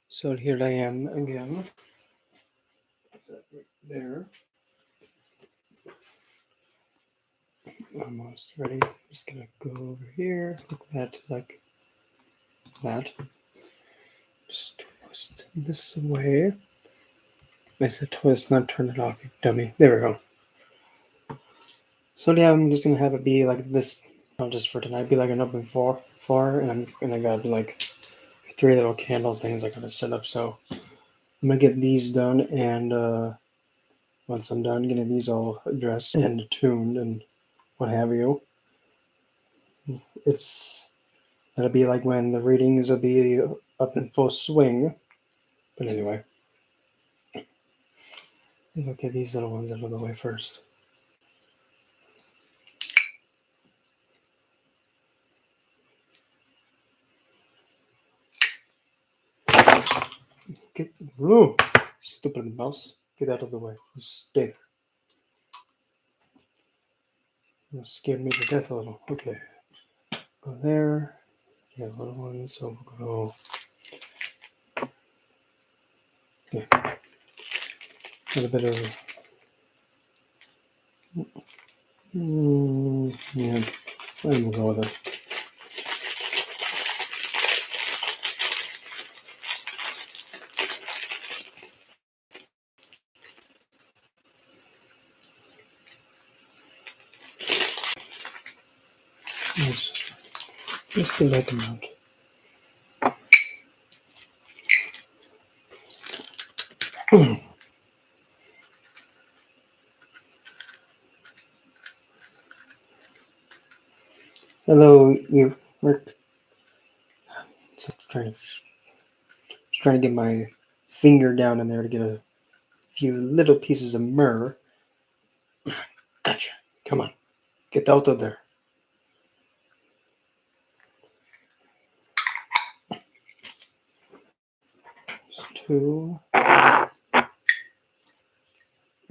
So here I am again. There. Almost ready. Just gonna go over here. Look at that like that. Just twist this away. I said twist, not turn it off, you dummy. There we go. So yeah, I'm just gonna have it be like this, not just for tonight, be like an open floor, and I got like 3 little candle things I gotta set up. So I'm gonna get these done, and once I'm done getting these all addressed and tuned and what have you, that'll be like when the readings will be up in full swing. But anyway, I'll get these little ones out of the way first. Get, ooh, stupid mouse. Get out of the way. Just stay there. You scared me to death a little. Okay. Go there. Yeah, little ones. So we'll go. Okay. A little bit of. Yeah. And we'll go with it. Just the right amount. Hello, you. Rick. So trying to get my finger down in there to get a few little pieces of myrrh. Gotcha. Come on. Get out of there. Just 2.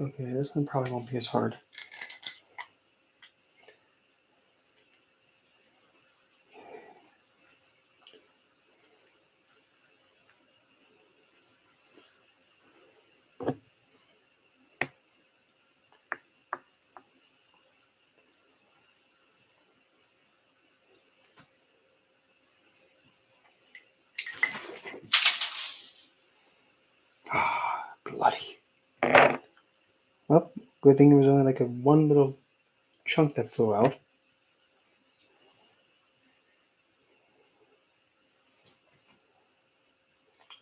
Okay, this one probably won't be as hard. Ah, bloody. Well, good thing it was only like one little chunk that flew out.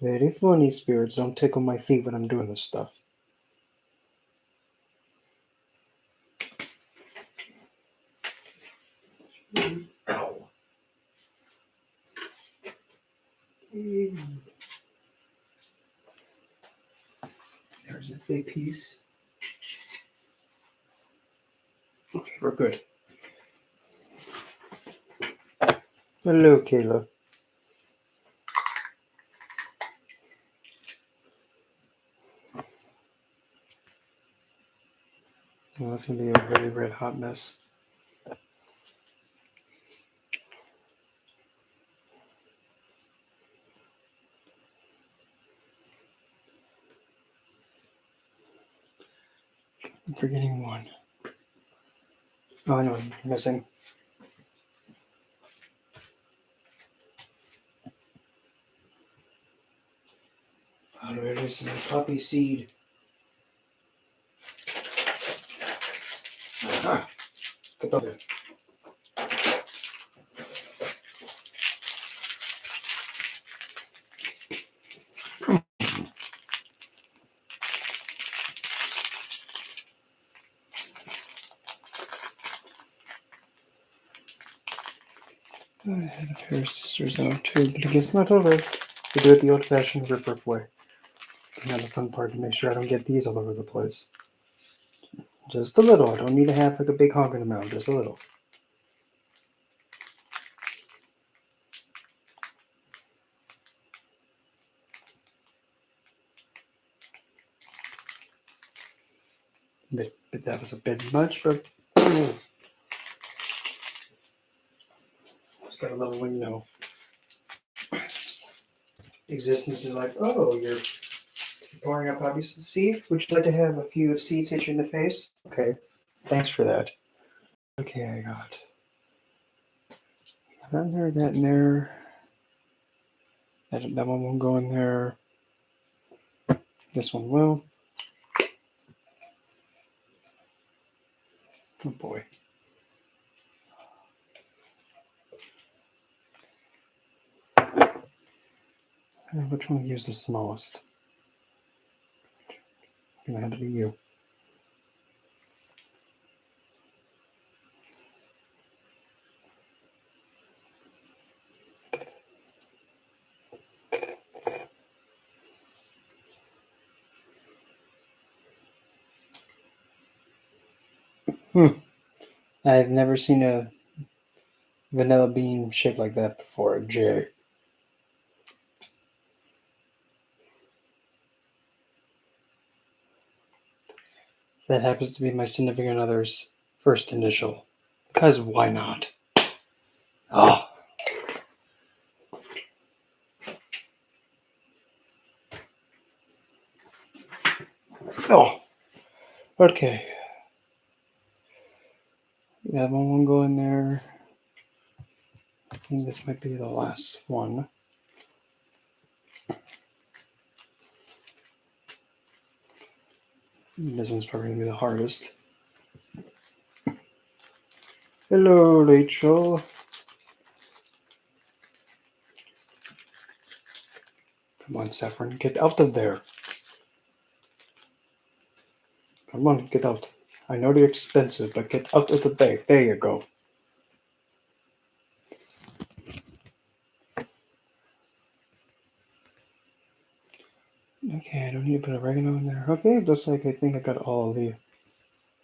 Very funny, spirits. Don't tickle my feet when I'm doing this stuff. Ow. There's a big piece. Okay, we're good. Hello, Kayla. Well, that's going to be a very red hot mess. I'm forgetting one. Oh, I know what I'm missing. Oh, there it is, the poppy seed. Ah, get up there. I had a pair of scissors out too, but I guess not over. We do it the old-fashioned rip way. And now the fun part to make sure I don't get these all over the place. Just a little. I don't need to have like a big honking amount. Just a little. But that was a bit much, but just gotta love it when you know. existence is like, oh, you're pouring out poppy seed? Would you like to have a few seeds hit you in the face? Okay, thanks for that. Okay, I got that in there, that in there. That one won't go in there. This one will. Oh boy. Which one use the smallest? Gonna have to be you. I've never seen a vanilla bean shaped like that before. J. That happens to be my significant other's first initial. Because why not? Oh. Oh. Okay. That one won't go in there. I think this might be the last one. This one's probably going to be the hardest. Hello, Rachel. Come on, Saffron, get out of there. Come on, get out. I know they're expensive, but get out of the bag. There you go. Okay, I don't need to put oregano in there. Okay, looks like I think I got all the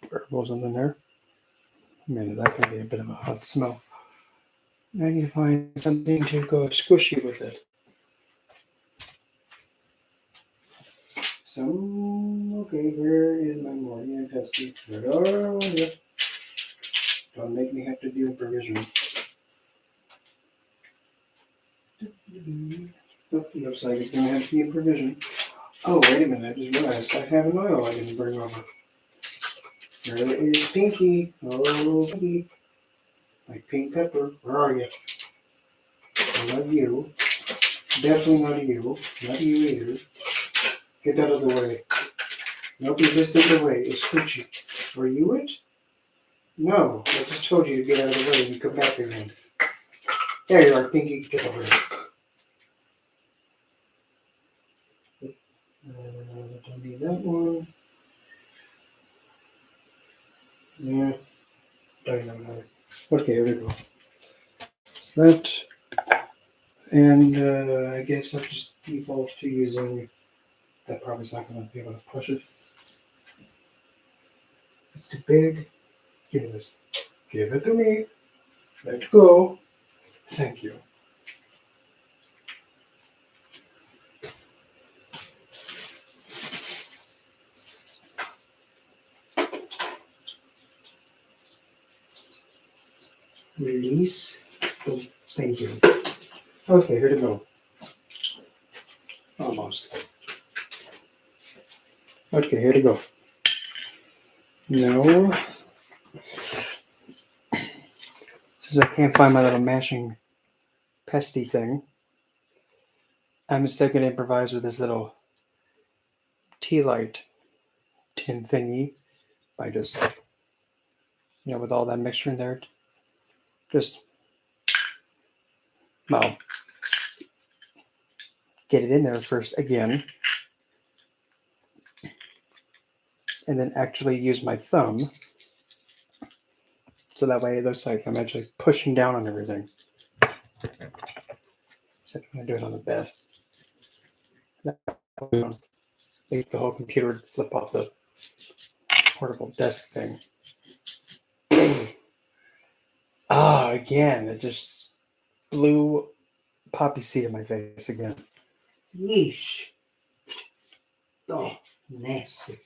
herbals in there. Man, that could be a bit of a hot smell. I need to find something to go squishy with it. So, okay, where is my morning and pesty? Oh, yeah. Don't make me have to do provision. Oh, looks like it's going to have to be a provision. Oh, wait a minute, I just realized I have an oil I didn't bring over. Where is Pinky? Oh, Pinky. My pink pepper, where are you? Not you. Definitely not you. Not you either. Get out of the way. Nope, you just in the way. It's Scoochie. Are you it? No, I just told you to get out of the way and come back again. There you are, Pinky. Get over here. Don't need that one. Yeah. Don't know that. Okay, here we go. That. And I guess I'll just default to using. That probably is not going to be able to push it. It's too big. Give me this. Give it to me. Let go. Thank you. Release. Oh, thank you. Okay, here to go. Almost. Okay, here to go. No. Since I can't find my little mashing pesty thing, I'm instead going to improvise with this little tea light tin thingy by just, with all that mixture in there, just, well, get it in there first again, and then actually use my thumb, so that way it looks like I'm actually pushing down on everything. Except I'm going to do it on the bed. Make the whole computer flip off the portable desk thing. Again, it just blew poppy seed in my face again. Yeesh. Oh, nasty.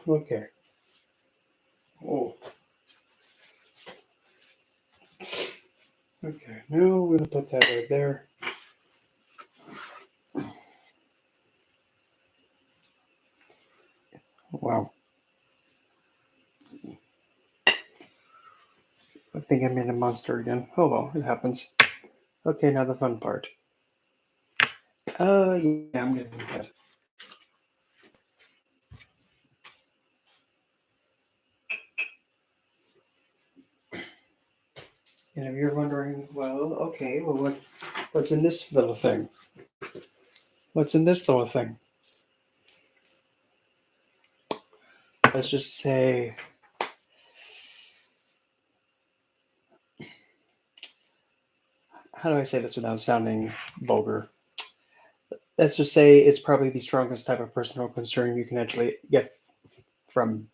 Okay. Oh. Okay, now we're gonna put that right there. Wow. I think I made a monster again. Oh well, it happens. Okay, now the fun part. Yeah, I'm getting that. And if you're wondering, well, okay, well, what's in this little thing? What's in this little thing? Let's just say, how do I say this without sounding vulgar? Let's just say it's probably the strongest type of personal concern you can actually get from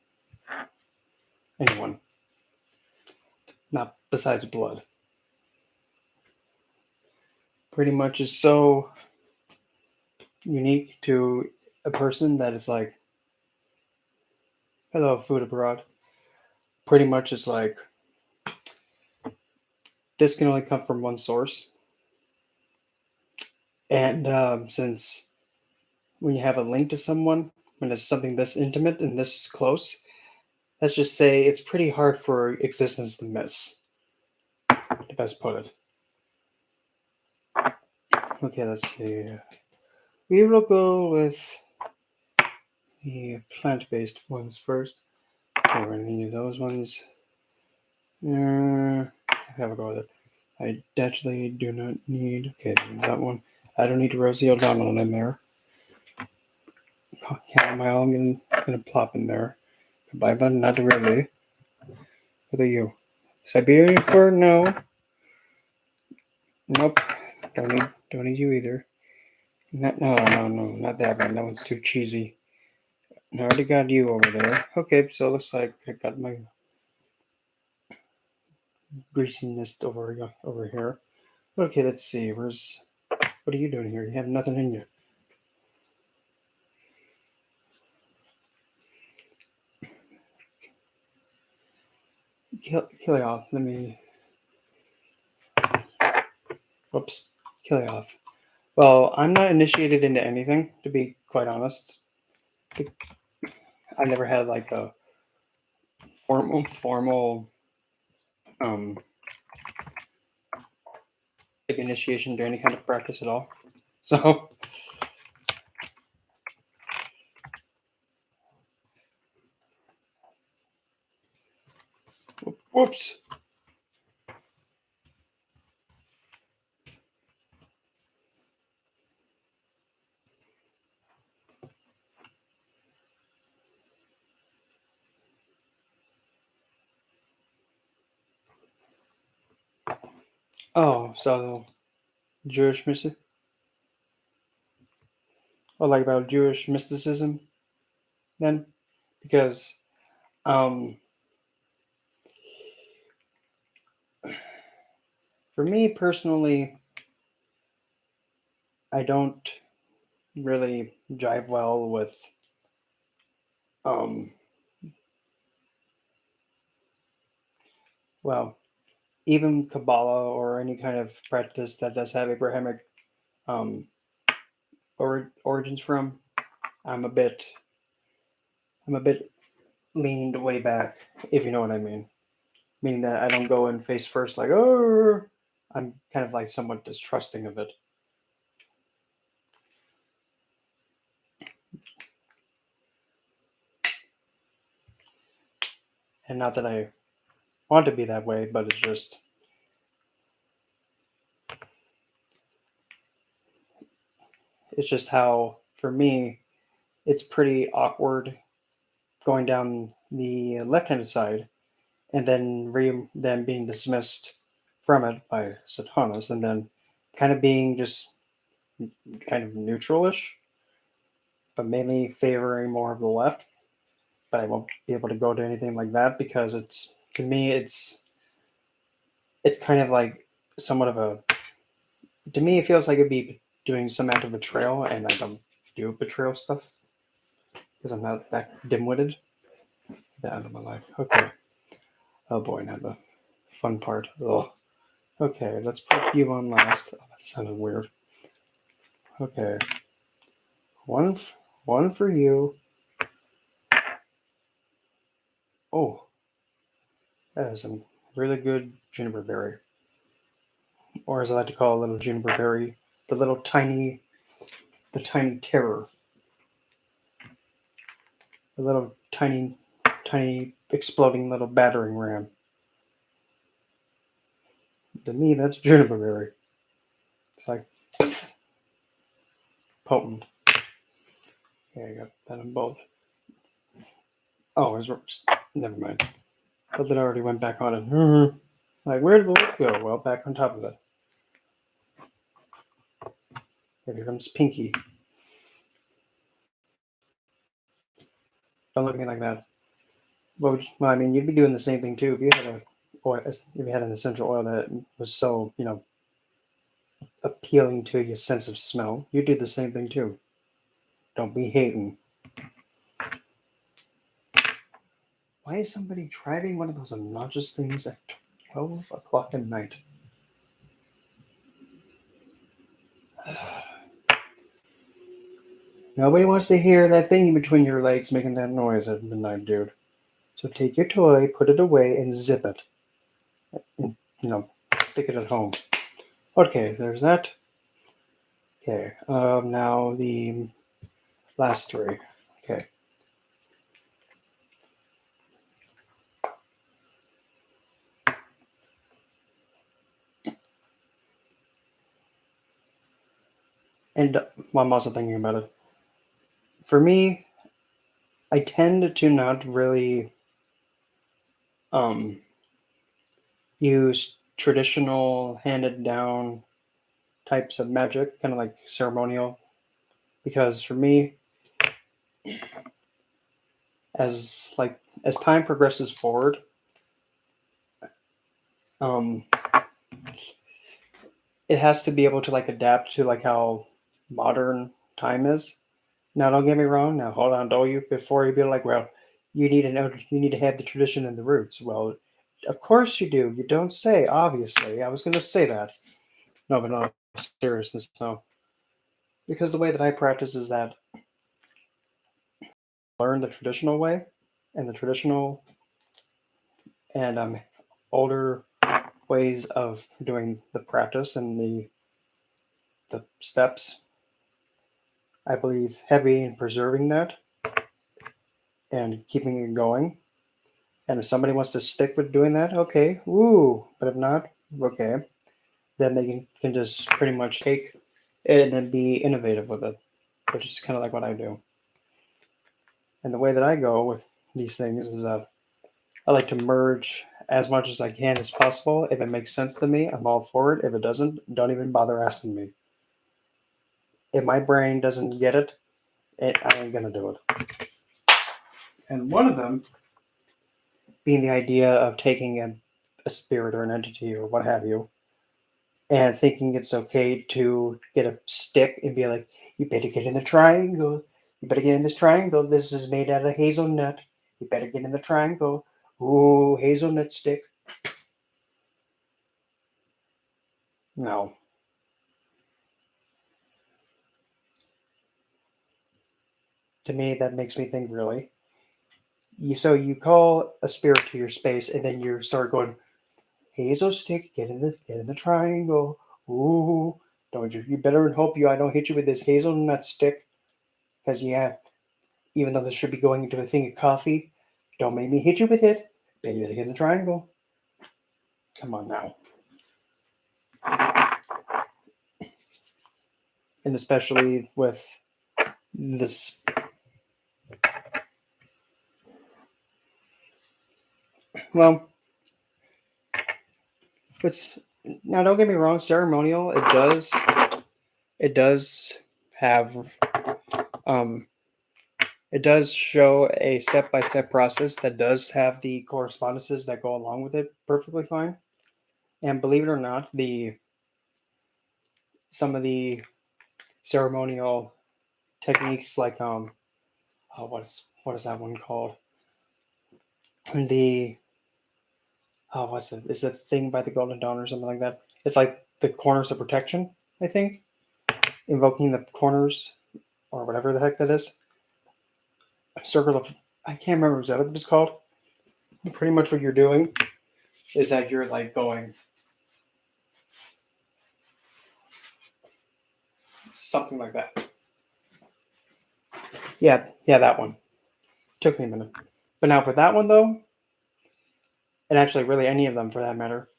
anyone, not besides blood. Pretty much is so unique to a person that it's like, hello, food abroad. Pretty much it's like, this can only come from one source. And since when you have a link to someone, when it's something this intimate and this close, let's just say it's pretty hard for existence to miss, to best put it. Okay, let's see. We will go with the plant-based ones first. Okay, we're gonna need those ones. Have a go with it. I definitely do not need. Okay, that one. I don't need Rosie O'Donnell in there. Chamomile, I'm gonna plop in there. Goodbye, but not really. What are you? Siberian fir? No. Nope. Don't need you either. No, not that one. That one's too cheesy. I already got you over there. Okay, so it looks like I got my greasiness over here. Okay, let's see. What are you doing here? You have nothing in you. Kill you off. Let me. Whoops. Kill you off. Well, I'm not initiated into anything, to be quite honest. I never had like a formal um like initiation to any kind of practice at all. So whoops. Oh, so Jewish mystic, or like about Jewish mysticism then, because um for me personally, I don't really jive well with um well even Kabbalah or any kind of practice that does have Abrahamic um origins from. I'm a bit I'm a bit leaned way back, if you know what I mean. Meaning that I don't go in face first like, oh, I'm kind of like somewhat distrusting of it. And not that I want to be that way, but it's just how for me it's pretty awkward going down the left-handed side and then being dismissed from it by Satanas and then kind of being just kind of neutralish, but mainly favoring more of the left. But I won't be able to go to anything like that because it's to me it's kind of like somewhat of a to me it feels like it'd be doing some act of betrayal, and I don't do betrayal stuff because I'm not that dim-witted. That out of my life. Okay. Oh boy, now the fun part. Ugh. Okay, let's put you on last. Oh, that sounded weird. Okay. One for you. Oh, that is some really good juniper berry. Or as I like to call a little juniper berry, the tiny terror. The little tiny exploding little battering ram. To me, that's juniper berry. It's like potent. Yeah, I got that on both. Oh, never mind. The lid already went back on it. Like, where did the lid go? Well, back on top of it. Here comes Pinky. Don't look at me like that. Well, I mean, you'd be doing the same thing too if you had an essential oil that was so, appealing to your sense of smell. You do the same thing too. Don't be hating. Why is somebody driving one of those obnoxious things at 12 o'clock at night? Nobody wants to hear that thing between your legs making that noise at midnight, dude. So take your toy, put it away, and zip it. And, stick it at home. Okay, there's that. Okay, now the last three. Okay. And I'm also thinking about it. For me, I tend to not really use traditional handed down types of magic, kind of like ceremonial, because for me, as time progresses forward, um, it has to be able to adapt to how modern time is. Now, don't get me wrong. Now, hold on, don't you? Before you be like, well, you need to know, you need to have the tradition and the roots. Well, of course you do. You don't say. Obviously, I was going to say that. No, but no seriousness. No, because the way that I practice is that I learn the traditional way, and the traditional and older ways of doing the practice and the steps. I believe heavy in preserving that and keeping it going. And if somebody wants to stick with doing that, okay, woo. But if not, okay, then they can just pretty much take it and then be innovative with it, which is kind of like what I do. And the way that I go with these things is that I like to merge as much as I can as possible. If it makes sense to me, I'm all for it. If it doesn't, don't even bother asking me. If my brain doesn't get it, I ain't gonna do it. And one of them being the idea of taking a spirit or an entity or what have you, and thinking it's okay to get a stick and be like, you better get in the triangle. You better get in this triangle. This is made out of hazelnut. You better get in the triangle. Ooh, hazelnut stick. No. To me, that makes me think, really? So you call a spirit to your space, and then you start going, hazel stick, get in the triangle. Ooh, don't you? You better hope I don't hit you with this hazelnut stick, because even though this should be going into a thing of coffee, don't make me hit you with it. Better get in the triangle. Come on now. And especially with this. Well, it's now. Don't get me wrong. Ceremonial. It does have. Um, it does show a step-by-step process that does have the correspondences that go along with it perfectly fine. And believe it or not, some of the ceremonial techniques like what is that one called? the what's it? Is the thing by the Golden Dawn or something like that? It's like the corners of protection, I think. Invoking the corners or whatever the heck that is. Circle of I can't remember exactly what it's called. Pretty much what you're doing is that you're like going something like that. Yeah, that one. Took me a minute. But now for that one though, and actually really any of them for that matter,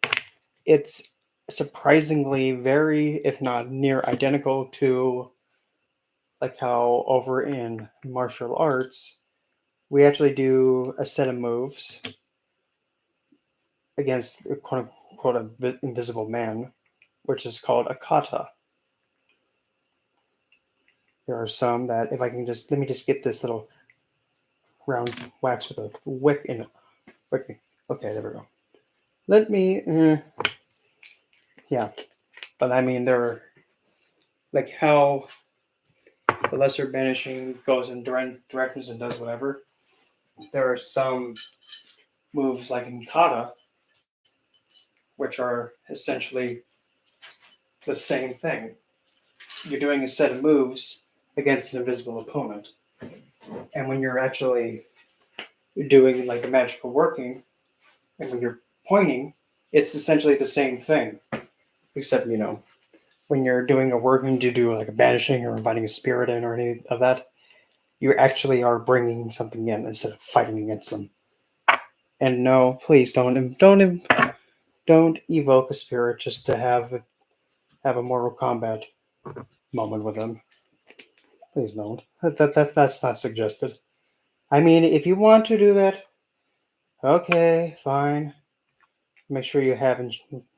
it's surprisingly very, if not near identical to like how over in martial arts, we actually do a set of moves against a quote unquote invisible man, which is called a kata. There are some that if I can just let me just get this little round wax with a wick in it. Wick. Okay, there we go. Let me yeah. But I mean there like how the lesser banishing goes in different directions and does whatever. There are some moves like in kata, which are essentially the same thing. You're doing a set of moves against an invisible opponent. And when you're actually doing like the magical working, and when you're pointing, it's essentially the same thing. Except, when you're doing a working to do like a banishing or inviting a spirit in or any of that, you actually are bringing something in instead of fighting against them. And no, please don't evoke a spirit just to have a Mortal Kombat moment with them. Please don't. That's not suggested. I mean, if you want to do that, okay, fine. Make sure you have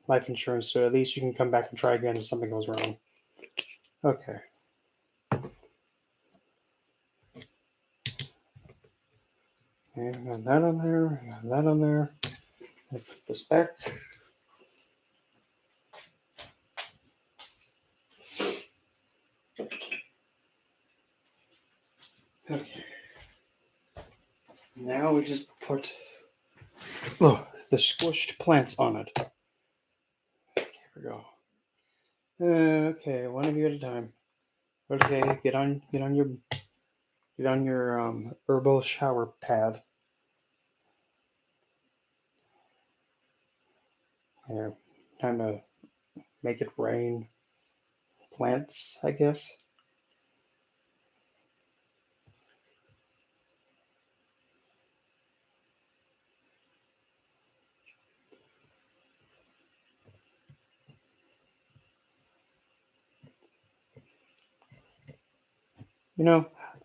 life insurance so at least you can come back and try again if something goes wrong. Okay. And got that on there. Got that on there. Let's put this back. Okay. Now we just put the squished plants on it. Okay, here we go. Okay, one of you at a time. Okay, get on your herbal shower pad. Yeah, time to make it rain plants, I guess.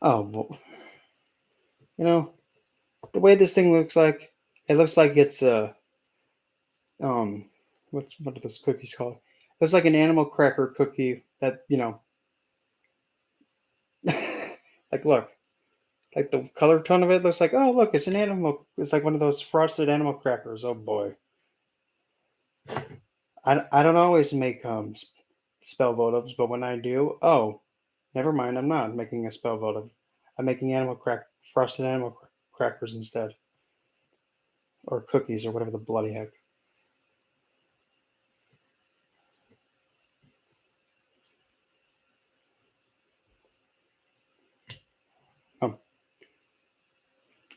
Oh, the way this thing looks like, it looks like it's um, what are those cookies called? It looks like an animal cracker cookie that like look, like the color tone of it looks like oh look, it's an animal. It's like one of those frosted animal crackers. Oh boy, I don't always make spell votives, but when I do, oh, never mind, I'm not making a spell votive. I'm making frosted animal crackers instead, or cookies, or whatever the bloody heck.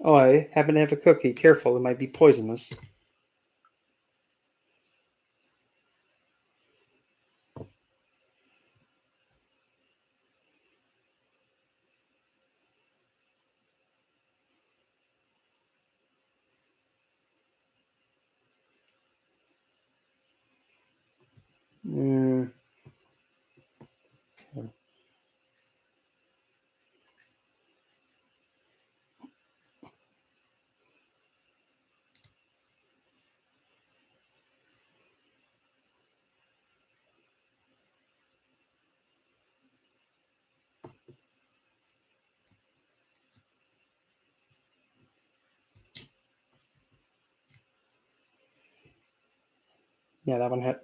Oh, I happen to have a cookie. Careful, it might be poisonous. Mm, yeah, that one had.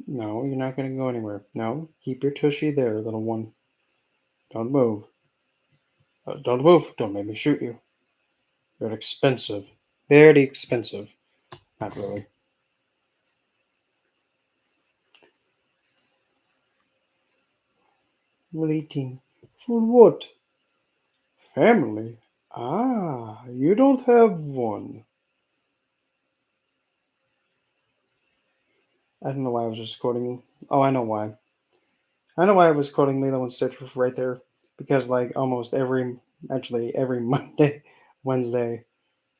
No, you're not going to go anywhere. No, keep your tushy there, little one. Don't move. Don't move. Don't make me shoot you. You're expensive. Very expensive. Not really. Waiting for what? Family? Ah, you don't have one. I don't know why I was just quoting. Oh, I know why. I know why I was quoting Lilo and Stitch right there. Because, like, almost every Monday, Wednesday,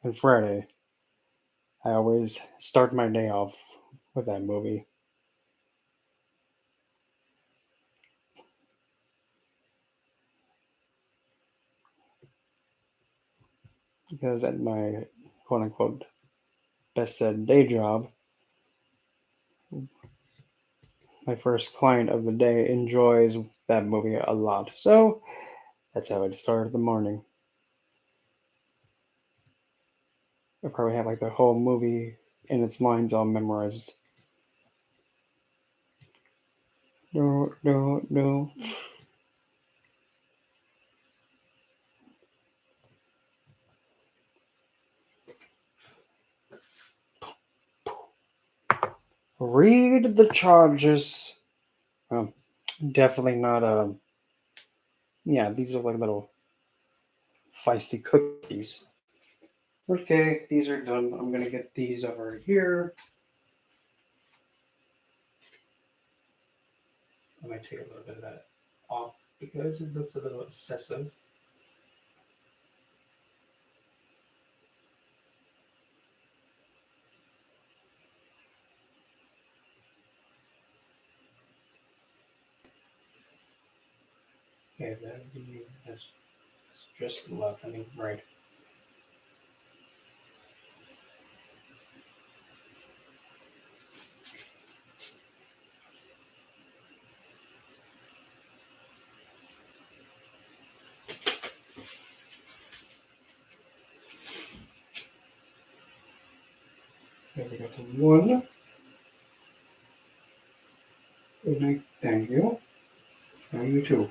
and Friday, I always start my day off with that movie. Because at my quote unquote best said day job, my first client of the day enjoys that movie a lot. So that's how I started the morning. I probably have like the whole movie and its lines all memorized. No, no, no. Read the charges. Um, Definitely not. Yeah, these are like little feisty cookies. Okay, these are done. I'm gonna get these over here. I might take a little bit of that off because it looks a little excessive. Okay, that's just left. I mean, right. There we go to one. Thank you. And you too.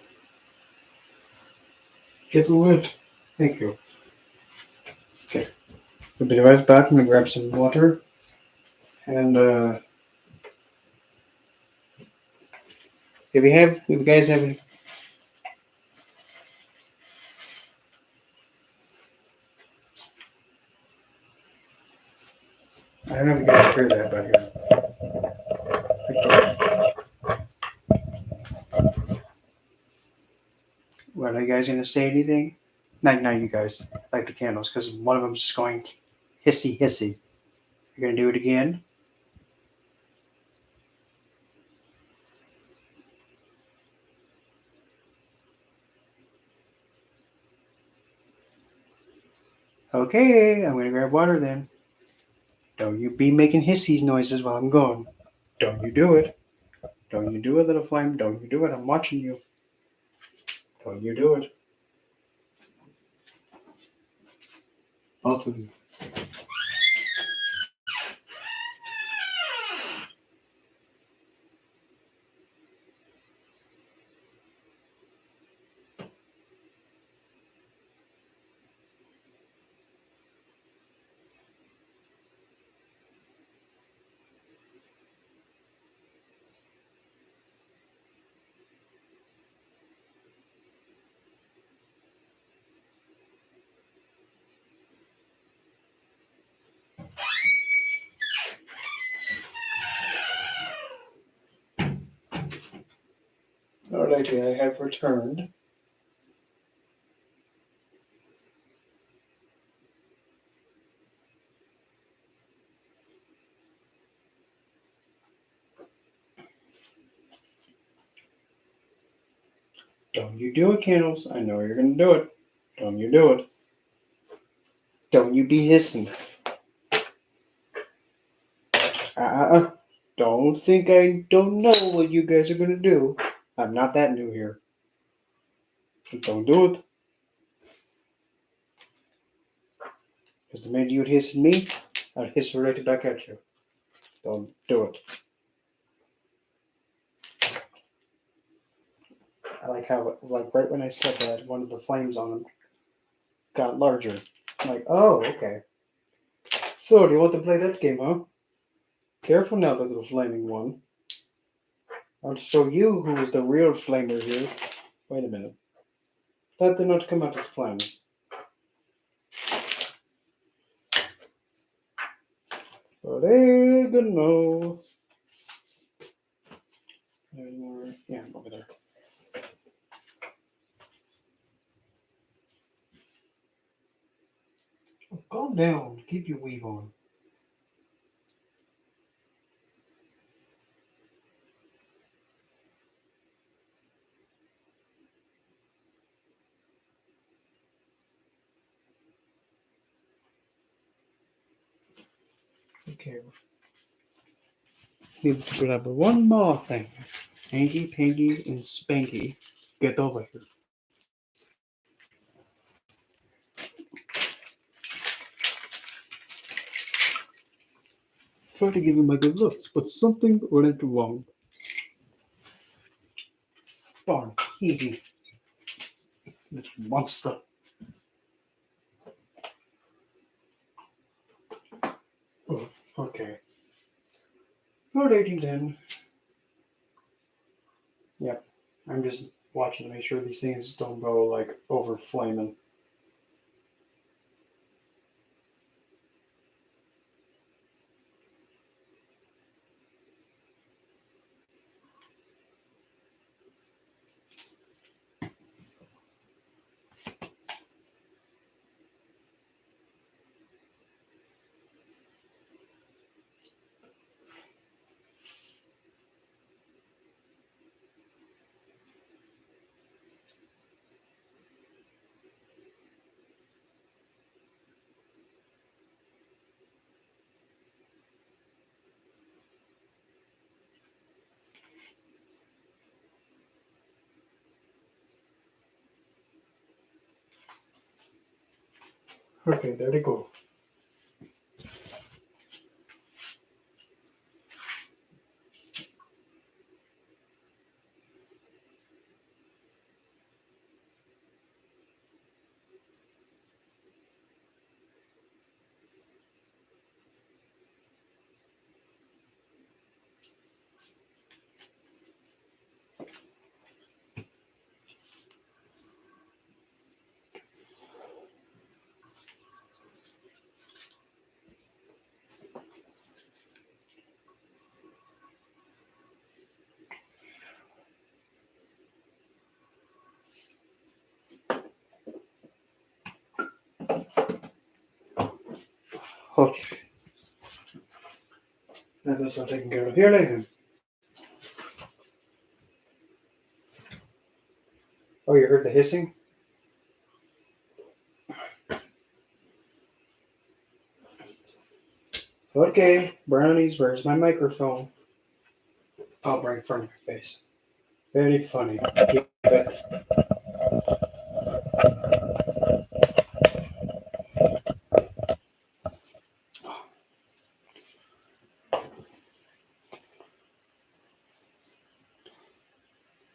Get lit. Thank you. Okay. We'll be right back. I'm gonna grab some water. And if you guys have any, I don't know if you guys heard that, but here. What, are you guys gonna say anything? Not you guys. Light the candles, because one of them's just going hissy hissy. You're gonna do it again? Okay, I'm gonna grab water then. Don't you be making hissy noises while I'm gone. Don't you do it. Don't you do it, little flame. Don't you do it. I'm watching you. Don't you do it. Both of you. Alrighty, I have returned. Don't you do it, Candles. I know you're gonna do it. Don't you do it. Don't you be hissing. Uh-uh. Don't think I don't know what you guys are gonna do. I'm not that new here. Don't do it. Because the minute you would hiss at me, I'd hiss right back at you. Don't do it. I like how, like, right when I said that, one of the flames on them got larger. I'm like, oh, okay. So, do you want to play that game, huh? Careful now, that little flaming one. I'll show you who is the real flamer here. Wait a minute. That did not come out as planned. Oregano. Yeah, over there. Oh, calm down. Keep your weave on. Okay. Need to grab one more thing. Hanky, Panky, and Spanky. Get over here. Try to give you my good looks, but something went wrong. Darn, Hee this monster. Oh, okay. Alrighty then. Yep. I'm just watching to make sure these things don't go like over flaming. Okay, there they go. Okay. Now that's all taken care of. Here, Nathan. Oh, you heard the hissing? Okay, brownies, where's my microphone? I'll bring it in front of your face. Very funny. Keep it.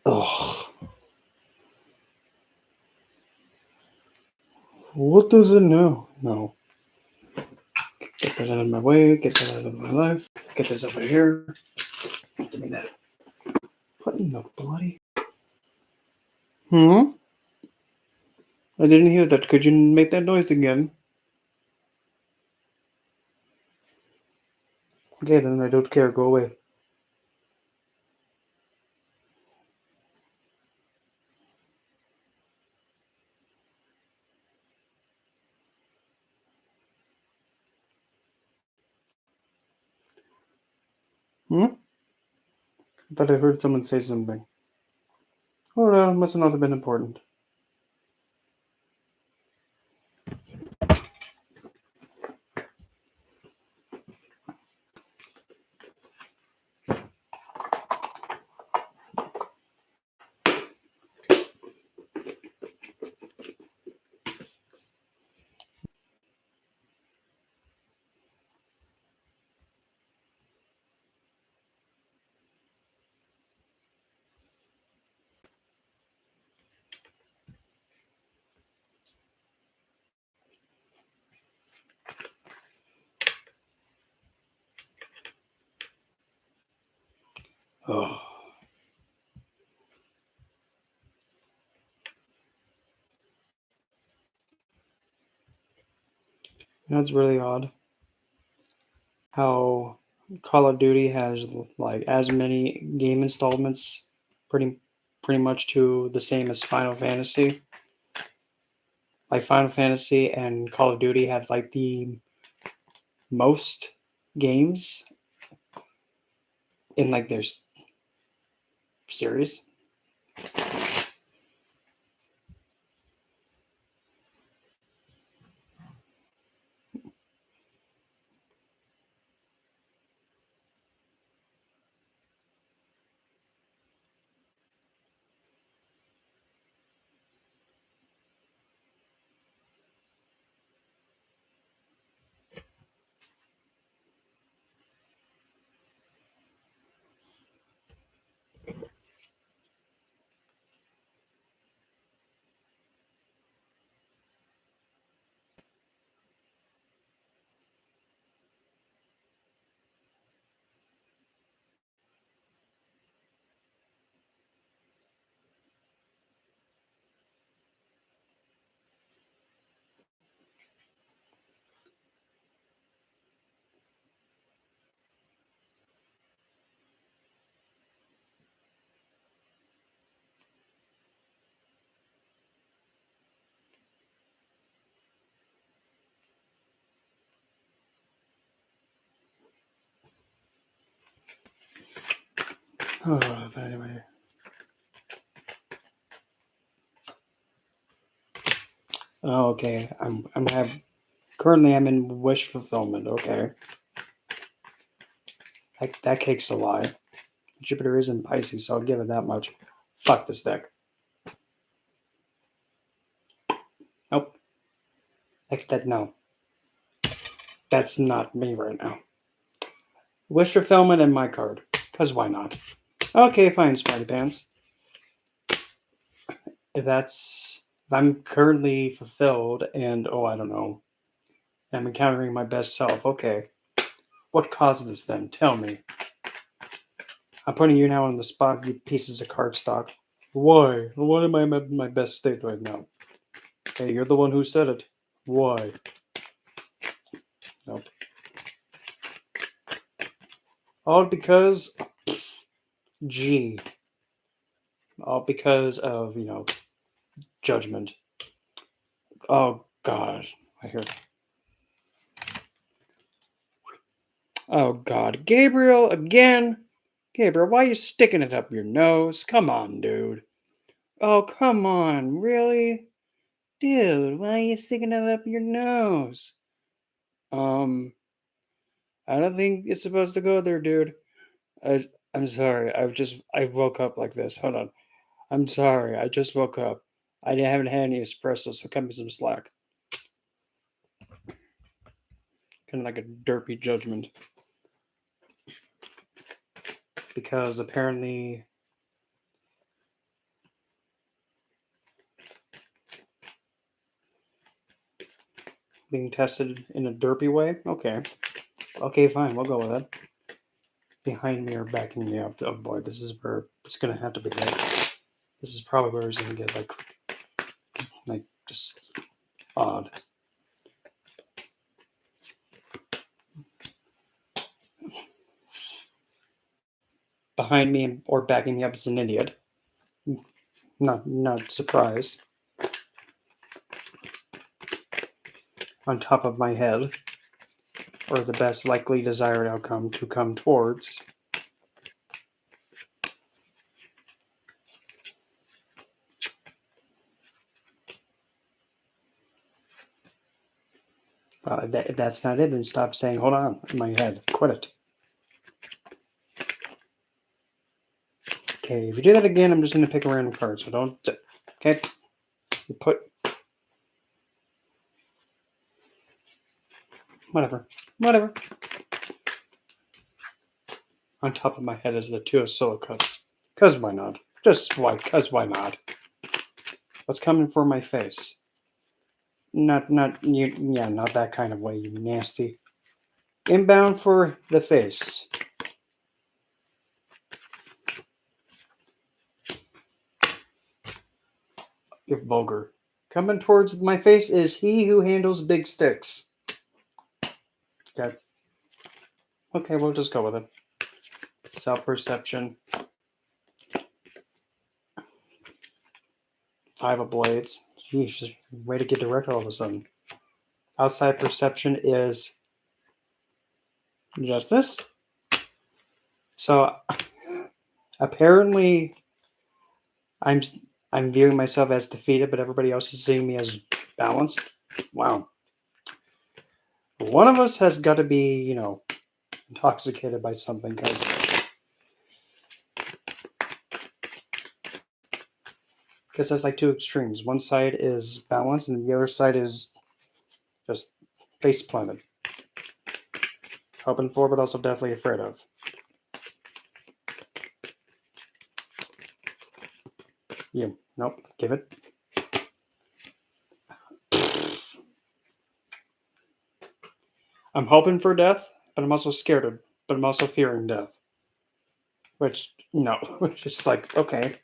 Oh, what does it know? No. Get that out of my way. Get that out of my life. Get this over here. Give me that. What in the bloody? Hmm? I didn't hear that. Could you make that noise again? Okay, then I don't care. Go away. Hmm? I thought I heard someone say something. Oh, no, must not have been important. Oh. That's really odd. How Call of Duty has like as many game installments, pretty much to the same as Final Fantasy. Like Final Fantasy and Call of Duty had like the most games in like their series. Oh, but anyway. Oh, okay. Currently I'm in wish fulfillment. Okay, that cake's a lie. Jupiter is in Pisces, so I'll give it that much. Fuck this deck. Nope. No. That's not me right now. Wish fulfillment and my card. Cause why not? Okay, fine, Smarty Pants. If I'm currently fulfilled and I don't know, I'm encountering my best self. Okay, what caused this then? Tell me. I'm putting you now on the spot, you pieces of cardstock. Why? Why am I in my best state right now? Hey, you're the one who said it. Why? Nope. All because G. All because of, judgment. Oh, God. I hear. Oh, God. Gabriel, again? Gabriel, why are you sticking it up your nose? Come on, dude. Oh, come on. Really? Dude, why are you sticking it up your nose? I don't think it's supposed to go there, dude. I'm sorry. I woke up like this. Hold on. I'm sorry. I just woke up. Haven't had any espresso, so cut me some slack. Kind of like a derpy judgment. Because apparently being tested in a derpy way. Okay. Okay, fine. We'll go with it. Behind me or backing me up. Oh boy, this is where it's gonna have to be like. This is probably where it's gonna get like just odd. Behind me or backing me up is an idiot. Not surprised. On top of my head, or the best likely desired outcome to come towards. If that's not it, then stop saying, hold on, in my head. Quit it. Okay, if you do that again, I'm just going to pick a random card, so don't. Okay? You put. Whatever. On top of my head is the two of silicotes. Because why not? Just why? Because why not? What's coming for my face? Not that kind of way, you nasty. Inbound for the face. You're vulgar. Coming towards my face is he who handles big sticks. Okay. Okay, we'll just go with it. Self-perception. 5 of blades. Jeez, just way to get direct all of a sudden. Outside perception is justice. So apparently I'm viewing myself as defeated, but everybody else is seeing me as balanced. Wow. One of us has got to be, intoxicated by something, because there's like two extremes. One side is balanced, and the other side is just face planted. Hoping for, but also definitely afraid of. Yeah, nope, give it. I'm hoping for death, but I'm also scared of, but I'm also fearing death. Which, which is like, okay.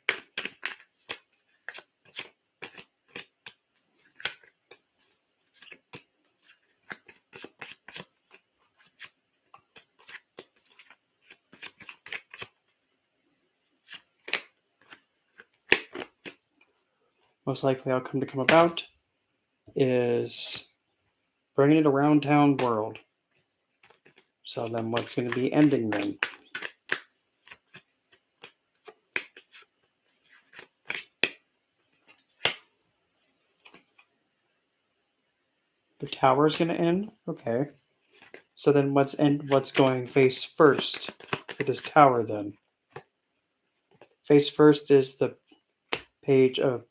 Most likely outcome to come about is bringing it around town world. So then what's going to be ending then? The tower's going to end? Okay. So then what's going face first with this tower then? Face first is the Page of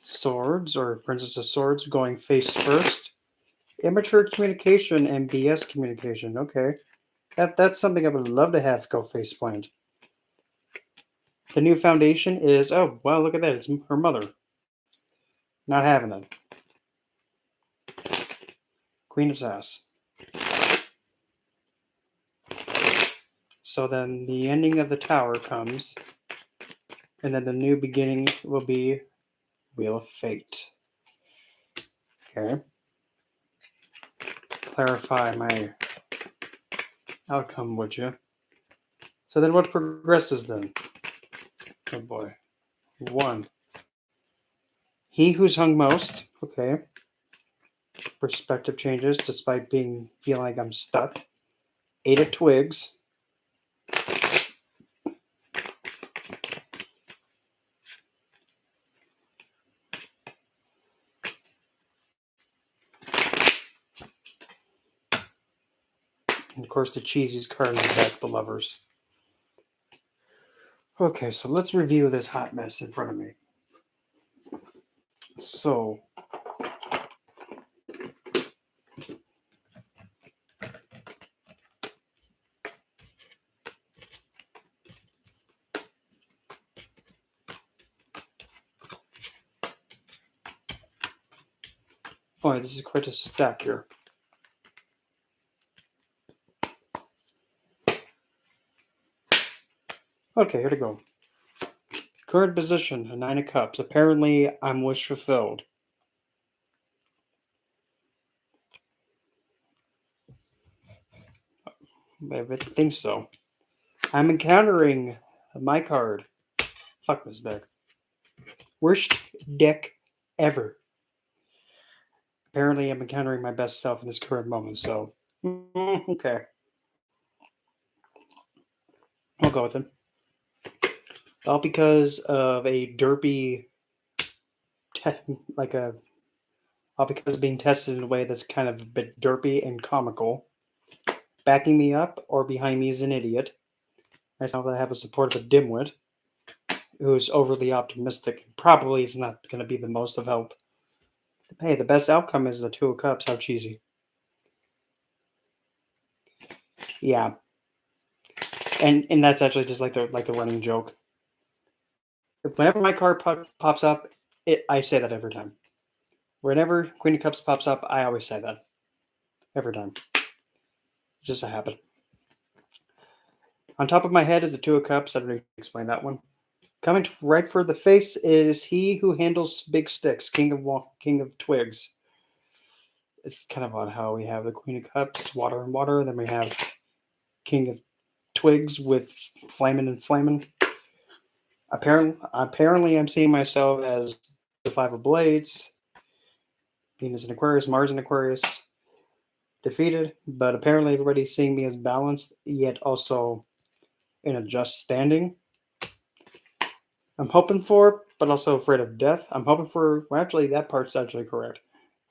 Swords, or Princess of Swords, going face first. Immature communication and BS communication. Okay. That's something I would love to have go face plant. The new foundation is, oh, wow, look at that. It's her mother. Not having it. Queen of Sass. So then the ending of the tower comes, and then the new beginning will be Wheel of Fate. Okay. Clarify my outcome, would you? So then what progresses then? Oh boy. 1. He who's hung most. Okay. Perspective changes despite feeling like I'm stuck. 8 of Twigs. And of course, the cheesiest card in the deck, the Lovers. Okay, so let's review this hot mess in front of me. So, boy, this is quite a stack here. Okay, here to go. Current position, a 9 of Cups. Apparently, I'm wish fulfilled. I think so. I'm encountering my card. Fuck this deck. Worst deck ever. Apparently, I'm encountering my best self in this current moment, so... okay. I'll go with him. All because of a derpy... all because of being tested in a way that's kind of a bit derpy and comical. Backing me up or behind me is an idiot. I know that I have a support of a dimwit who's overly optimistic. Probably is not going to be the most of help. Hey, the best outcome is the 2 of Cups. How cheesy. Yeah. And that's actually just like the running joke. Whenever my card pops up, I say that every time. Whenever Queen of Cups pops up, I always say that. Every time. It's just a habit. On top of my head is the 2 of Cups. I don't need to explain that one. Coming right for the face is he who handles big sticks, King of Twigs. It's kind of odd how we have the Queen of Cups, water and water, and then we have King of Twigs with flamin' and flamin'. Apparently, I'm seeing myself as the Five of Blades, Venus in Aquarius, Mars in Aquarius, defeated, but apparently everybody's seeing me as balanced, yet also in a just standing. I'm hoping for, but also afraid of death. I'm hoping for, well, actually, that part's actually correct.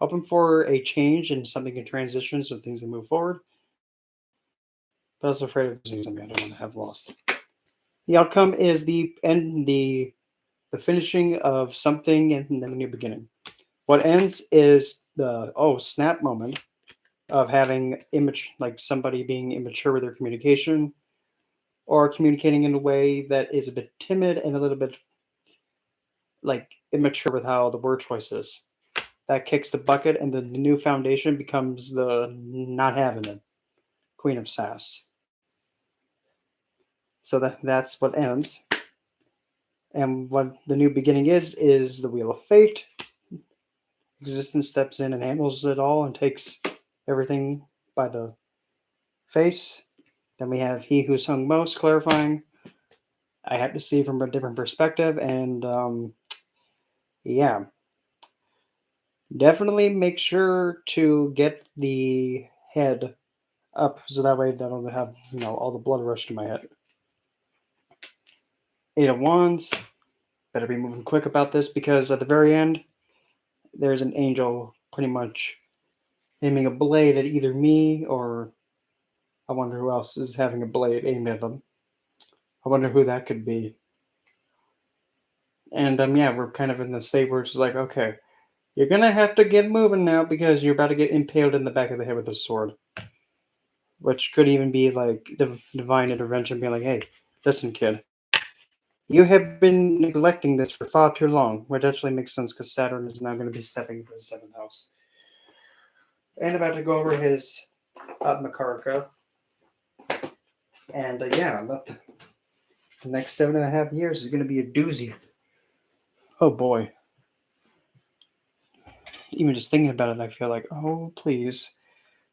Hoping for a change and something can transition so things can move forward, but also afraid of losing something I don't want to have lost. The outcome is the end, the finishing of something and then a new beginning. What ends is the snap moment of having like somebody being immature with their communication or communicating in a way that is a bit timid and a little bit like immature with how the word choice is. That kicks the bucket, and the new foundation becomes the not having it, Queen of Sass. So that's what ends. And what the new beginning is the Wheel of Fate. Existence steps in and handles it all and takes everything by the face. Then we have He Who Sung Most, clarifying. I had to see from a different perspective, and yeah, definitely make sure to get the head up so that way I don't have all the blood rush to my head. 8 of Wands. Better be moving quick about this because at the very end, there's an angel pretty much aiming a blade at either me or I wonder who else is having a blade aimed at them. I wonder who that could be. And yeah, we're kind of in the state where it's like, okay, you're gonna have to get moving now because you're about to get impaled in the back of the head with a sword. Which could even be like divine intervention, being like, hey, listen, kid, you have been neglecting this for far too long, which actually makes sense because Saturn is now going to be stepping into the 7th house. And about to go over his Atmakaraka. And yeah, the next 7.5 years is going to be a doozy. Oh boy. Even just thinking about it, I feel like, oh, please.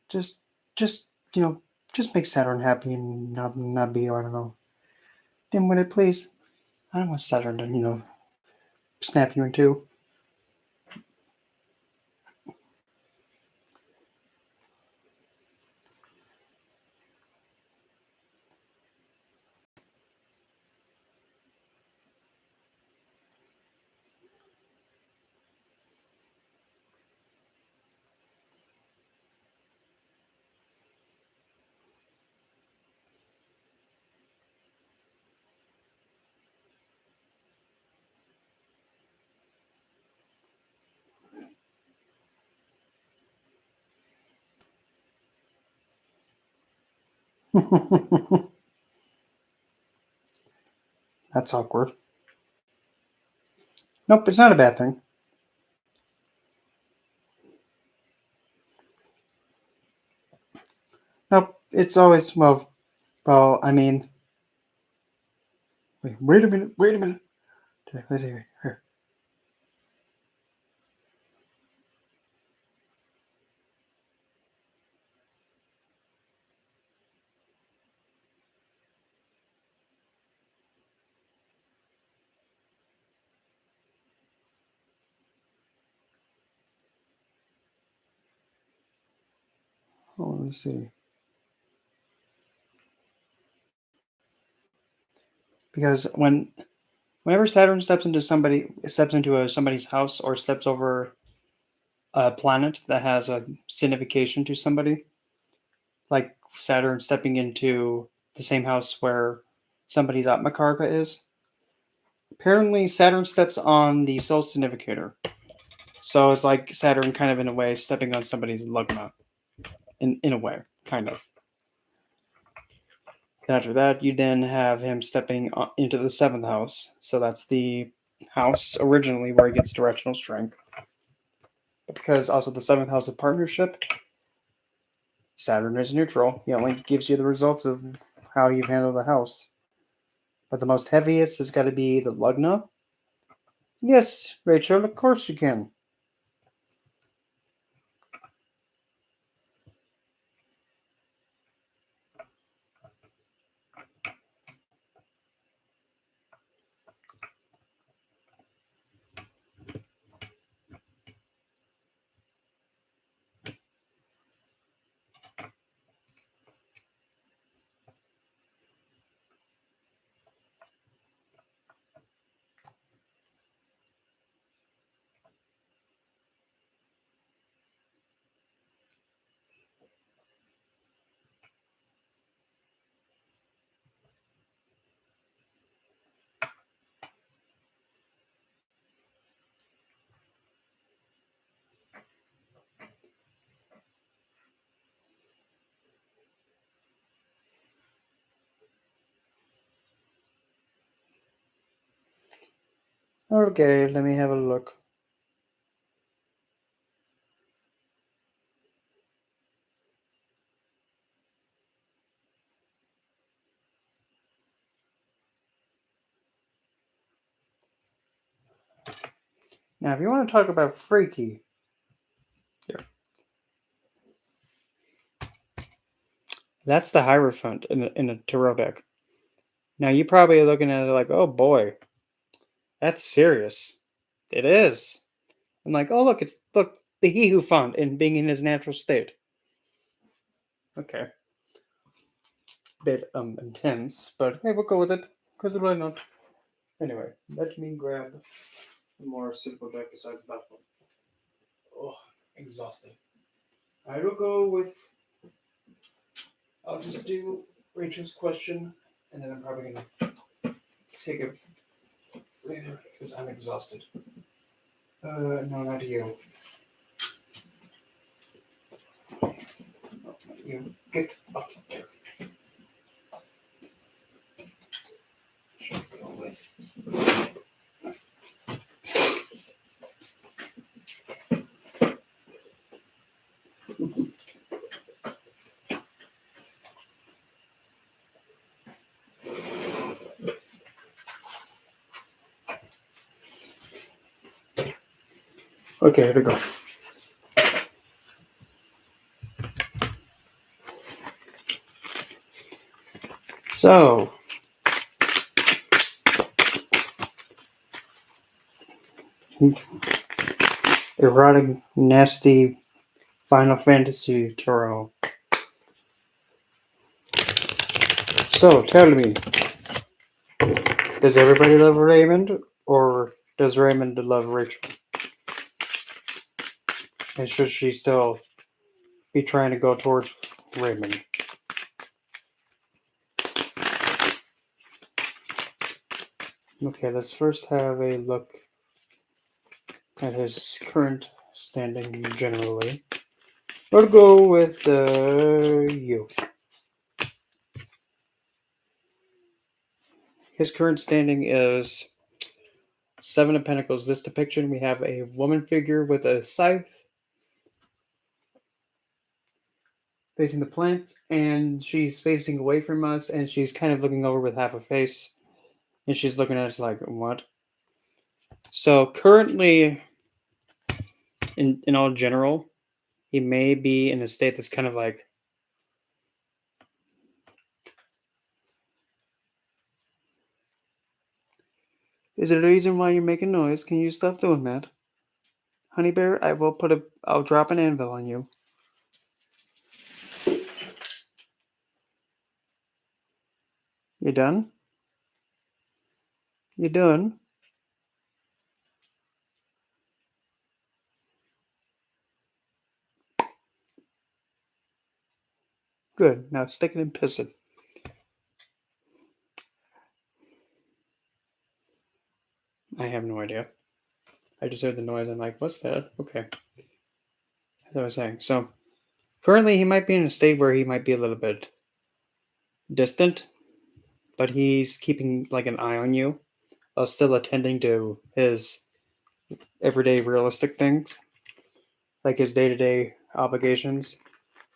Just, just just make Saturn happy and not be, I don't know, dim with it, please. I don't want Saturn to, snap you in two. That's awkward. Nope, it's not a bad thing. Nope, it's always, well, I mean, wait a minute, wait a minute. Let's see here. Oh, let's see. Because whenever Saturn steps into somebody's house or steps over a planet that has a signification to somebody, like Saturn stepping into the same house where somebody's Atmakarka is. Apparently, Saturn steps on the soul significator. So it's like Saturn kind of in a way stepping on somebody's lugma. In a way, kind of. After that, you then have him stepping into the 7th house. So that's the house originally where he gets directional strength. But because also the 7th house of partnership, Saturn is neutral. He only gives you the results of how you've handled the house. But the most heaviest has got to be the Lugna. Yes, Rachel, of course you can. Okay, let me have a look. Now, if you want to talk about freaky, here. That's the Hierophant in a tarot deck. Now, you're probably looking at it like, oh boy, that's serious. It is. I'm like, oh look, it's the He Who Font in being in his natural state. Okay. Bit intense, but hey, we'll go with it. Because why not? Anyway, let me grab a more suitable deck besides that one. Oh, exhausted. I will go with. I'll just do Rachel's question, and then I'm probably gonna take it later because I'm exhausted. No, not you. No, not you. Get up there. Should go with. Okay, here we go. So, erotic, nasty Final Fantasy tarot. So, tell me, does everybody love Raymond, or does Raymond love Rachel? And should she still be trying to go towards Raymond? Okay, let's first have a look at his current standing generally. We'll go with you. His current standing is Seven of Pentacles. This depiction, we have a woman figure with a scythe facing the plant, and she's facing away from us, and she's kind of looking over with half a face, and she's looking at us like, what? So currently, in all general, he may be in a state that's kind of like, is it a reason why you're making noise? Can you stop doing that? Honey bear, I'll drop an anvil on you. You done? You done? Good. Now stick it and piss it. I have no idea. I just heard the noise. I'm like, what's that? Okay. As I was saying. So, currently he might be in a state where he might be a little bit distant, but he's keeping like an eye on you while still attending to his everyday realistic things, like his day-to-day obligations.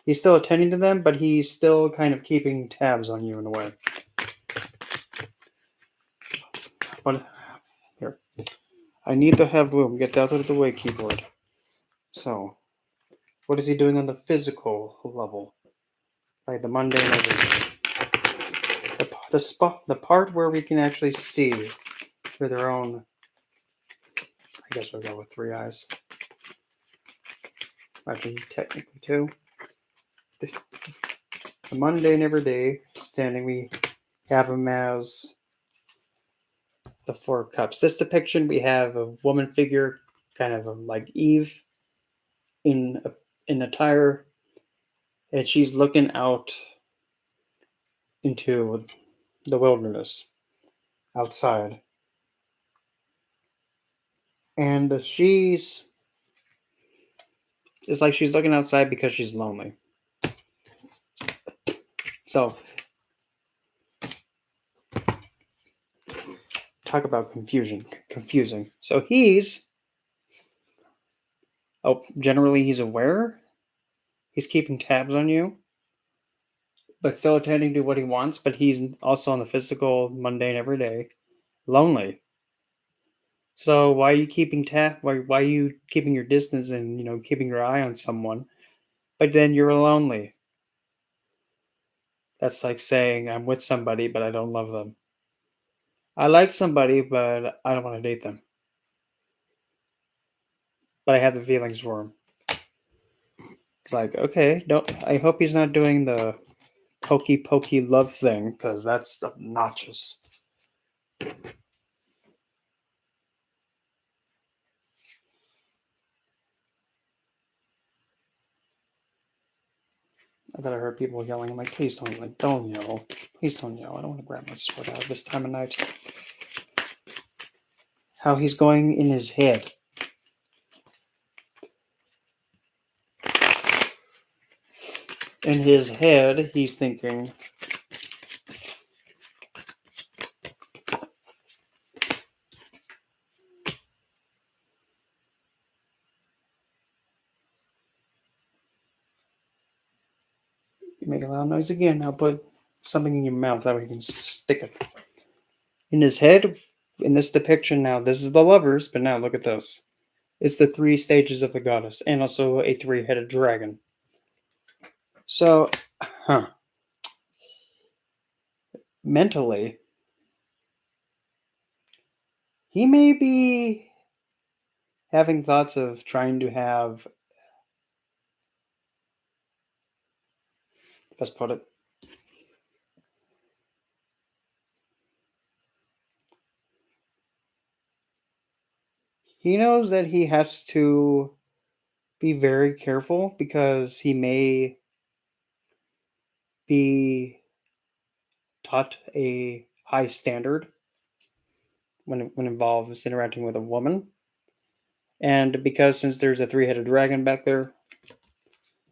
He's still attending to them, but he's still kind of keeping tabs on you in a way. But here, I need to have room. Get out of the way, keyboard. So, what is he doing on the physical level? Like the mundane everything. The part where we can actually see through their own. I guess we'll go with 3 eyes. Actually, technically 2. The mundane everyday standing, we have him as the 4 cups. This depiction, we have a woman figure, kind of like Eve, in attire, and she's looking out into the wilderness outside, and it's like she's looking outside because she's lonely. So, talk about confusing. So generally he's aware. He's keeping tabs on you, but still attending to what he wants. But he's also on the physical, mundane, everyday, lonely. So why are you keeping Why are you keeping your distance and keeping your eye on someone? But then you're lonely. That's like saying I'm with somebody, but I don't love them. I like somebody, but I don't want to date them. But I have the feelings for him. It's like, okay, don't. I hope he's not doing the pokey love thing, because that's obnoxious. I thought I heard people yelling. I'm like, please don't yell. Please don't yell. I don't want to grab my sword out this time of night. How he's going in his head. In his head, he's thinking, you make a loud noise again, I'll put something in your mouth that way you can stick it. In his head, in this depiction now, this is the lovers, but now look at this. It's the 3 stages of the goddess, and also a 3-headed dragon. So, mentally, he may be having thoughts of trying to have, let's put it, he knows that he has to be very careful because he may be taught a high standard when involves interacting with a woman. And because since there's a 3-headed dragon back there,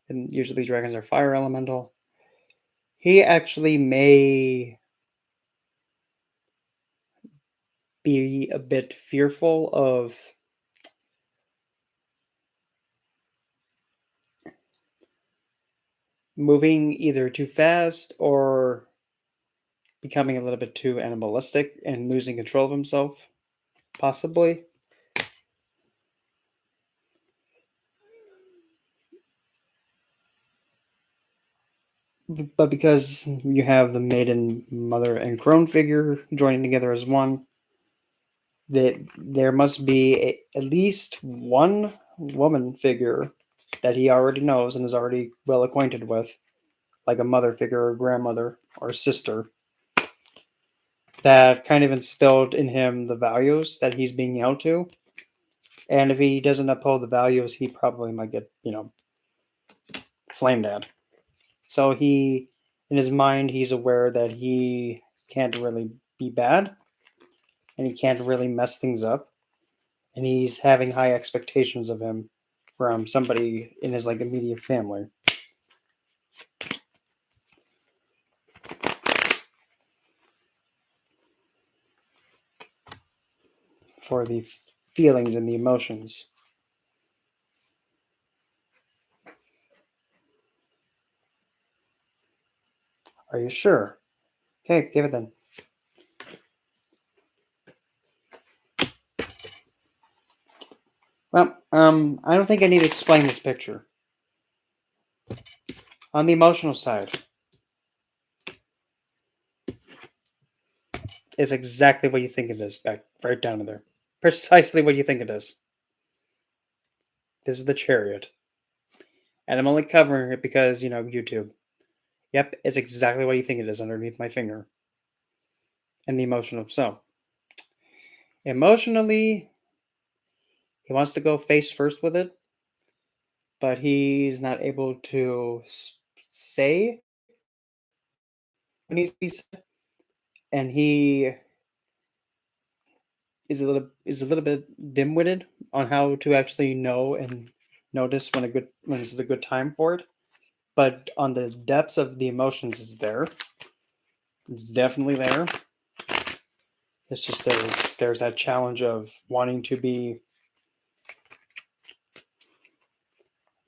and usually dragons are fire elemental, he actually may be a bit fearful of moving either too fast or becoming a little bit too animalistic and losing control of himself, possibly. But because you have the maiden, mother, and crone figure joining together as one, that there must be at least one woman figure that he already knows and is already well acquainted with, like a mother figure or grandmother or sister, that kind of instilled in him the values that he's being held to. And if he doesn't uphold the values, he probably might get, flamed at. So in his mind, he's aware that he can't really be bad and he can't really mess things up. And he's having high expectations of him from somebody in his immediate family. For the feelings and the emotions. Are you sure? Okay, give it then. I don't think I need to explain this picture. On the emotional side, is exactly what you think it is, back right down to there. Precisely what you think it is. This is the chariot. And I'm only covering it because, YouTube. Yep, it's exactly what you think it is underneath my finger. And the emotional. So, emotionally, he wants to go face first with it, but he's not able to say what needs to be said. And he is a little bit dim-witted on how to actually know and notice when it's a good time for it. But on the depths of the emotions is there. It's definitely there. It's just there's that challenge of wanting to be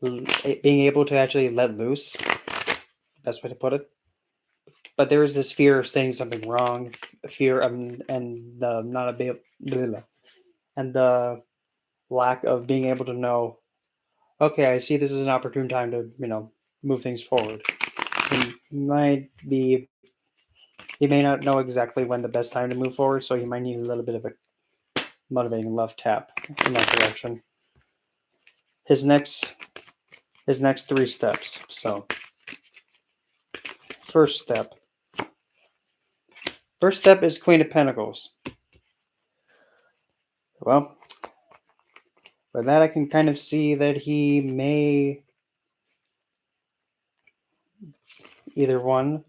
being able to actually let loose. Best way to put it. But there is this fear of saying something wrong, fear of and the not a bit and the lack of being able to know. Okay, I see this is an opportune time to move things forward. He may not know exactly when the best time to move forward, so he might need a little bit of a motivating love tap in that direction. His next three steps. So first step is Queen of Pentacles. Well, by that I can kind of see that he may either one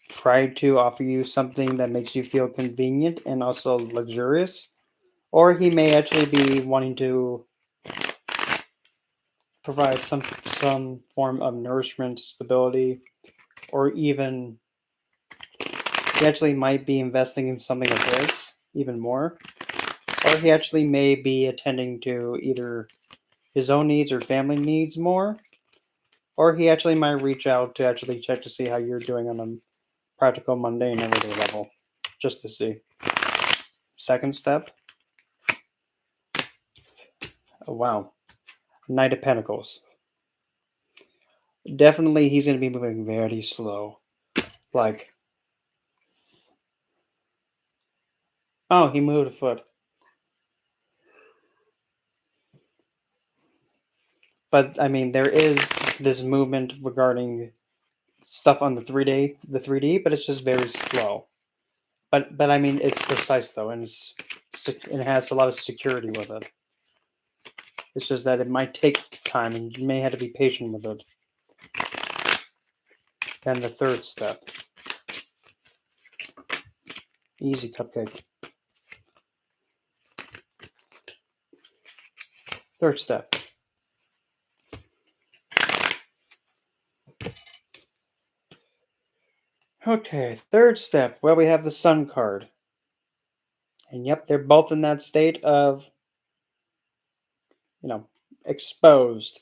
try to offer you something that makes you feel convenient and also luxurious, or he may actually be wanting to provide some form of nourishment, stability, or even he actually might be investing in something of his even more, or he actually may be attending to either his own needs or family needs more, or he actually might reach out to actually check to see how you're doing on a practical, mundane, everyday level, just to see. Second step. Oh, wow. Knight of Pentacles. Definitely he's going to be moving very slow. Like, oh, he moved a foot. But I mean, there is this movement regarding stuff on the 3D, but it's just very slow. But I mean, it's precise though, and it has a lot of security with it. It's just that it might take time, and you may have to be patient with it. Then the third step, easy cupcake. Third step. Okay, third step. Well, we have the Sun card. And yep, they're both in that state of, exposed.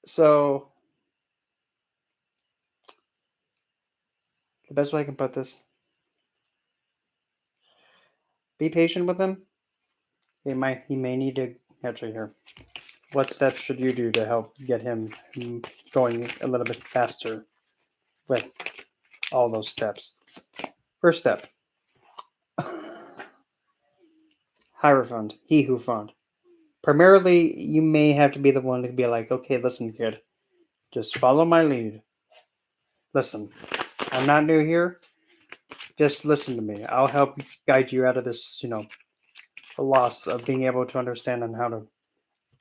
So, the best way I can put this, be patient with him. He may need to, actually, here. What steps should you do to help get him going a little bit faster with all those steps? First step. Hierophant, he who fought. Primarily, you may have to be the one to be like, okay, listen, kid, just follow my lead. Listen, I'm not new here. Just listen to me. I'll help guide you out of this, the loss of being able to understand on how to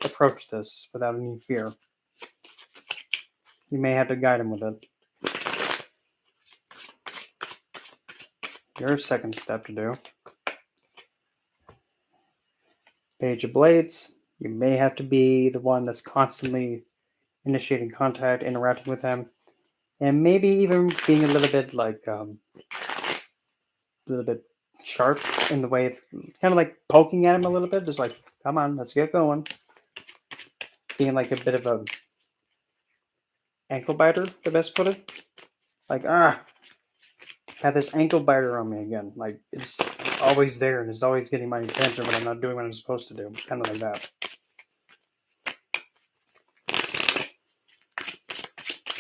approach this without any fear. You may have to guide him with it. Your second step to do. Page of Blades. You may have to be the one that's constantly initiating contact, interacting with him, and maybe even being a little bit like a little bit sharp in the way it's kind of like poking at him a little bit, just like, come on, let's get going. Being like a bit of a ankle biter, the best put it. Like, Have this ankle biter on me again. Like, it's always there and it's always getting my attention, but I'm not doing what I'm supposed to do. Kind of like that.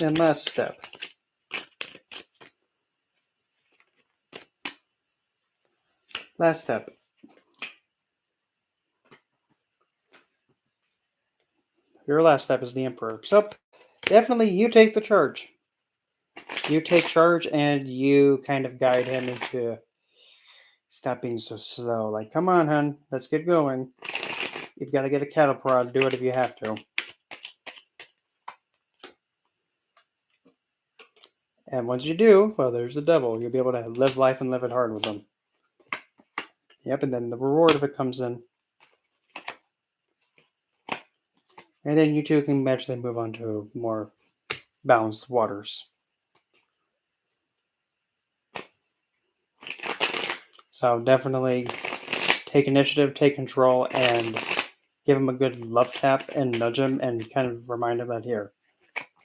And last step. Last step. Your last step is the Emperor. So, definitely you take the charge. You take charge and you kind of guide him into stop being so slow. Like, come on, hun, let's get going. You've got to get a cattle prod. Do it if you have to. And once you do, well, there's the devil. You'll be able to live life and live it hard with them. Yep, and then the reward of it comes in. And then you two can eventually move on to more balanced waters. So definitely take initiative, take control, and give him a good love tap and nudge him and kind of remind him that here.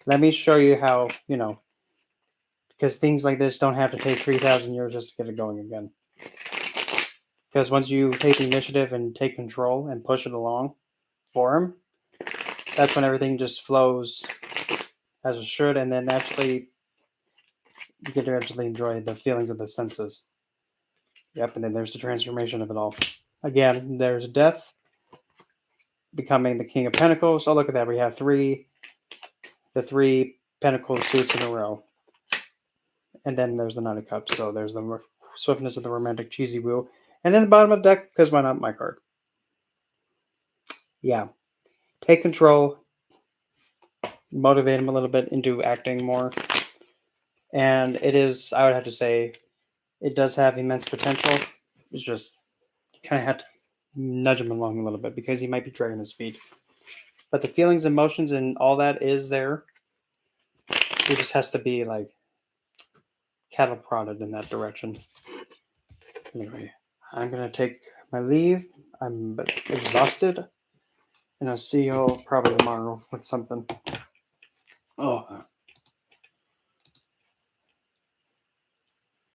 Let me show you how, because things like this don't have to take 3,000 years just to get it going again. Because once you take the initiative and take control and push it along for him, that's when everything just flows as it should, and then actually you get to actually enjoy the feelings of the senses. Yep, and then there's the transformation of it all. Again, there's death, becoming the King of Pentacles. Oh, look at that. We have the three Pentacle suits in a row. And then there's the Knight of Cups. So there's the swiftness of the romantic cheesy woo. And then the bottom of the deck, because why not my card? Yeah. Take control. Motivate him a little bit into acting more. And it is, I would have to say, it does have immense potential. It's just, you kind of have to nudge him along a little bit because he might be dragging his feet. But the feelings, emotions, and all that is there. He just has to be like cattle prodded in that direction. Anyway, I'm going to take my leave. I'm exhausted. And I'll see you all probably tomorrow with something. Oh.